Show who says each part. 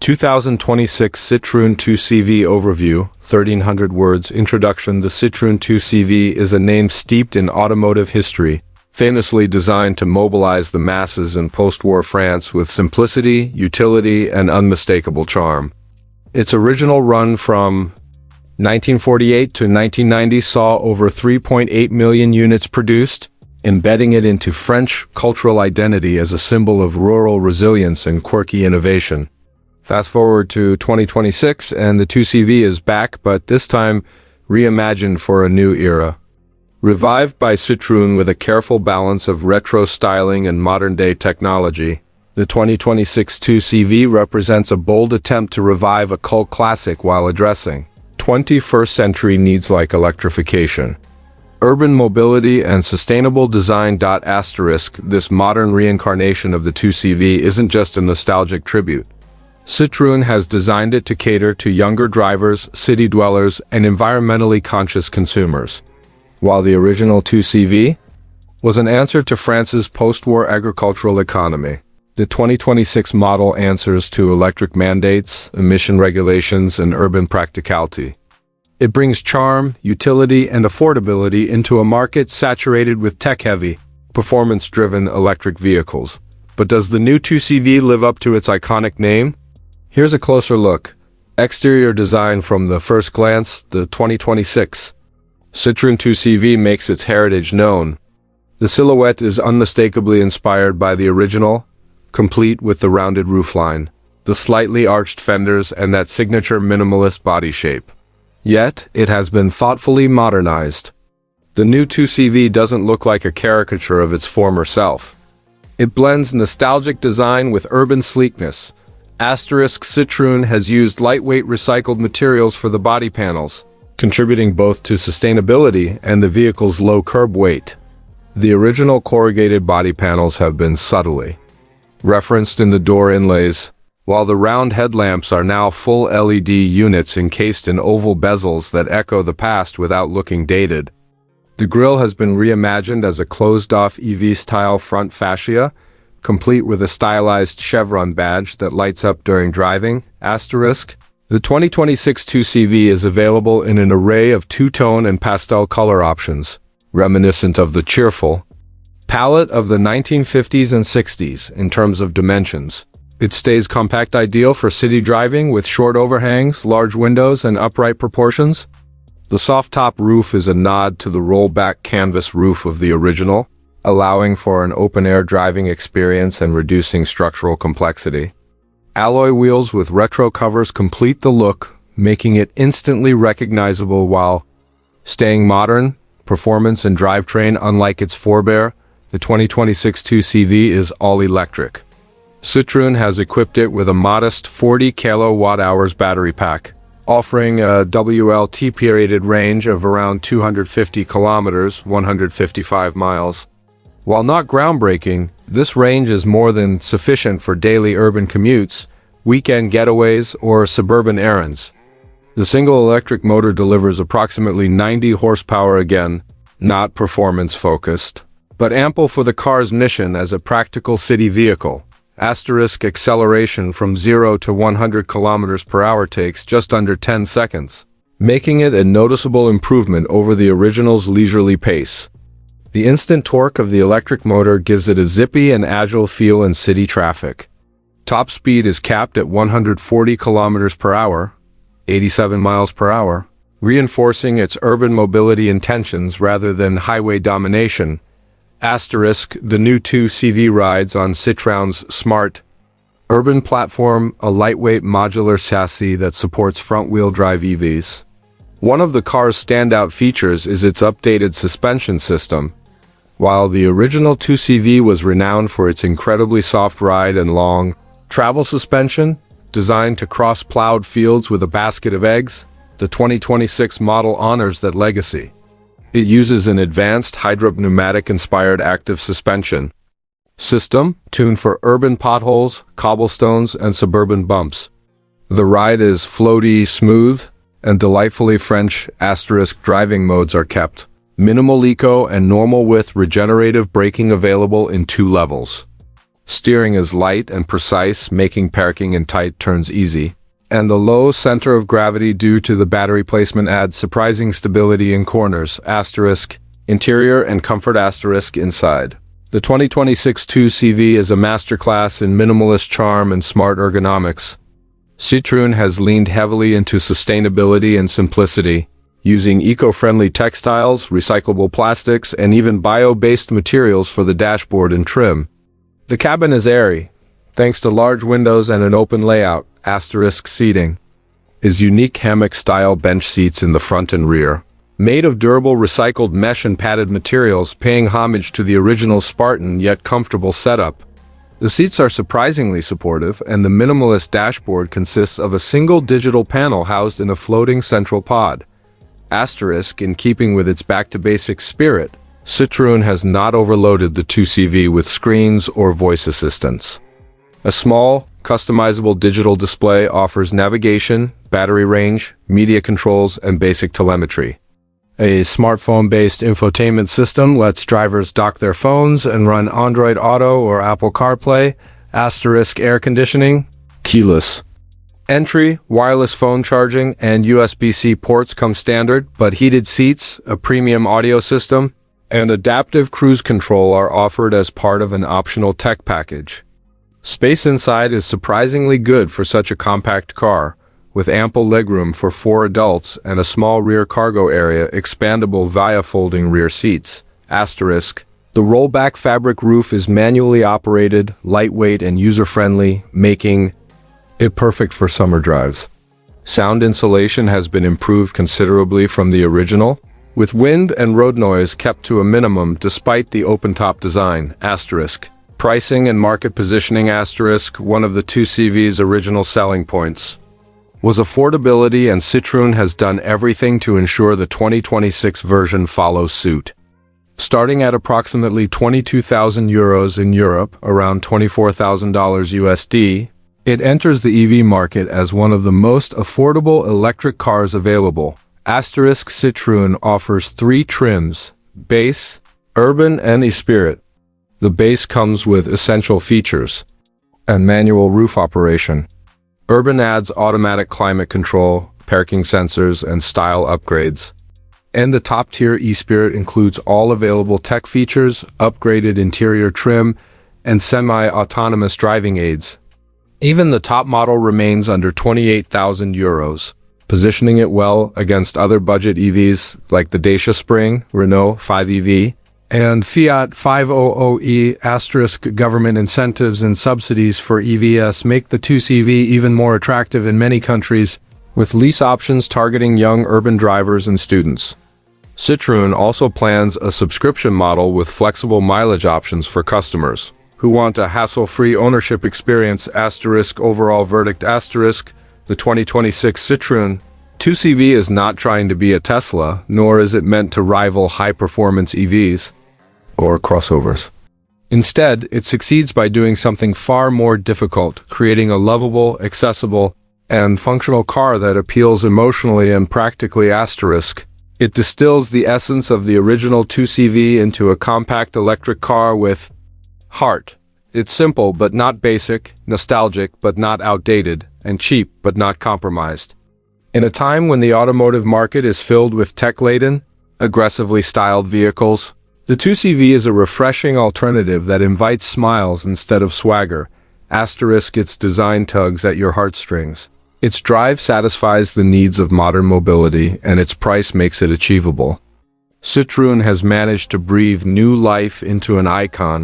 Speaker 1: 2026 Citroën 2CV Overview, 1300 words. Introduction. The Citroën 2CV is a name steeped in automotive history, famously designed to mobilize the masses in post-war France with simplicity, utility, and unmistakable charm. Its original run from 1948 to 1990 saw over 3.8 million units produced, embedding it into French cultural identity as a symbol of rural resilience and quirky innovation. Fast forward to 2026 and the 2CV is back, but this time reimagined for a new era. Revived by Citroën with a careful balance of retro styling and modern-day technology, the 2026 2CV represents a bold attempt to revive a cult classic while addressing 21st century needs like electrification, urban mobility, and sustainable design. This modern reincarnation of the 2CV isn't just a nostalgic tribute. Citroën has designed it to cater to younger drivers, city dwellers, and environmentally conscious consumers. While the original 2CV was an answer to France's post-war agricultural economy, the 2026 model answers to electric mandates, emission regulations, and urban practicality. It brings charm, utility, and affordability into a market saturated with tech-heavy, performance-driven electric vehicles. But does the new 2CV live up to its iconic name? Here's a closer look. Exterior design from the first glance. The 2026 Citroën 2CV makes its heritage known. The silhouette is unmistakably inspired by the original, complete with the rounded roofline, the slightly arched fenders, and that signature minimalist body shape. Yet, it has been thoughtfully modernized. The new 2CV doesn't look like a caricature of its former self. It blends nostalgic design with urban sleekness. Citroën has used lightweight recycled materials for the body panels, contributing both to sustainability and the vehicle's low curb weight. The original corrugated body panels have been subtly referenced in the door inlays, while the round headlamps are now full LED units encased in oval bezels that echo the past without looking dated. The grille has been reimagined as a closed-off EV-style front fascia, complete with a stylized chevron badge that lights up during driving. The 2026 2CV is available in an array of two-tone and pastel color options, reminiscent of the cheerful palette of the 1950s and 60s in terms of dimensions. It stays compact, ideal for city driving with short overhangs, large windows, and upright proportions. The soft-top roof is a nod to the rollback canvas roof of the original, allowing for an open-air driving experience and reducing structural complexity. Alloy wheels with retro covers complete the look, making it instantly recognizable while staying modern, performance, and drivetrain. Unlike its forebear, the 2026 2CV is all-electric. Citroën has equipped it with a modest 40 kWh battery pack, offering a WLTP-rated range of around 250 kilometers, 155 miles. While not groundbreaking, this range is more than sufficient for daily urban commutes, weekend getaways, or suburban errands. The single electric motor delivers approximately 90 horsepower, again, not performance-focused, but ample for the car's mission as a practical city vehicle. Acceleration from 0 to 100 kilometers per hour takes just under 10 seconds, making it a noticeable improvement over the original's leisurely pace. The instant torque of the electric motor gives it a zippy and agile feel in city traffic. Top speed is capped at 140 kilometers per hour, 87 miles per hour, reinforcing its urban mobility intentions rather than highway domination. The new 2CV rides on Citroën's smart urban platform, a lightweight modular chassis that supports front-wheel drive EVs. One of the car's standout features is its updated suspension system. While the original 2CV was renowned for its incredibly soft ride and long travel suspension, designed to cross plowed fields with a basket of eggs, the 2026 model honors that legacy. It uses an advanced hydropneumatic-inspired active suspension system tuned for urban potholes, cobblestones, and suburban bumps. The ride is floaty, smooth, and delightfully French. Driving modes are kept minimal eco and normal with regenerative braking available in 2 levels. Steering is light and precise, making parking in tight turns easy. And the low center of gravity due to the battery placement adds surprising stability in corners. Asterisk. Interior and comfort asterisk inside. The 2026 2CV is a masterclass in minimalist charm and smart ergonomics. Citroën has leaned heavily into sustainability and simplicity, using eco-friendly textiles, recyclable plastics, and even bio-based materials for the dashboard and trim. The cabin is airy, thanks to large windows and an open layout. Asterisk seating is unique hammock-style bench seats in the front and rear, made of durable recycled mesh and padded materials, paying homage to the original Spartan yet comfortable setup. The seats are surprisingly supportive, and the minimalist dashboard consists of a single digital panel housed in a floating central pod. Asterisk, in keeping with its back-to-basics spirit, Citroën has not overloaded the 2CV with screens or voice assistants. A small, customizable digital display offers navigation, battery range, media controls, and basic telemetry. A smartphone-based infotainment system lets drivers dock their phones and run Android Auto or Apple CarPlay. Asterisk air conditioning, keyless entry, wireless phone charging, and USB-C ports come standard, but heated seats, a premium audio system, and adaptive cruise control are offered as part of an optional tech package. Space inside is surprisingly good for such a compact car, with ample legroom for 4 adults and a small rear cargo area expandable via folding rear seats. Asterisk. The rollback fabric roof is manually operated, lightweight, and user-friendly, making it perfect for summer drives. Sound insulation has been improved considerably from the original, with wind and road noise kept to a minimum despite the open-top design. Asterisk. Pricing and market positioning. Asterisk. One of the 2CV's original selling points was affordability, and Citroën has done everything to ensure the 2026 version follows suit. Starting at approximately €22,000 in Europe, around $24,000 USD, it enters the EV market as one of the most affordable electric cars available. Asterisk. Citroën offers 3 trims: Base, Urban, and E-Spirit. The Base comes with essential features and manual roof operation. Urban adds automatic climate control, parking sensors, and style upgrades. And the top-tier E-Spirit includes all available tech features, upgraded interior trim, and semi-autonomous driving aids. Even the top model remains under €28,000, positioning it well against other budget EVs like the Dacia Spring, Renault 5EV, and Fiat 500e. Asterisk. Government incentives and subsidies for EVs make the 2CV even more attractive in many countries, with lease options targeting young urban drivers and students. Citroën also plans a subscription model with flexible mileage options for customers who want a hassle-free ownership experience. Asterisk. Overall verdict. Asterisk. The 2026 Citroën 2CV is not trying to be a Tesla, nor is it meant to rival high-performance EVs or crossovers. Instead, it succeeds by doing something far more difficult, creating a lovable, accessible, and functional car that appeals emotionally and practically. Asterisk. It distills the essence of the original 2CV into a compact electric car with heart. It's simple but not basic, nostalgic but not outdated, and cheap but not compromised. In a time when the automotive market is filled with tech-laden, aggressively styled vehicles, the 2CV is a refreshing alternative that invites smiles instead of swagger. Asterisk. Its design tugs at your heartstrings. Its drive satisfies the needs of modern mobility, and its price makes it achievable. Citroën has managed to breathe new life into an icon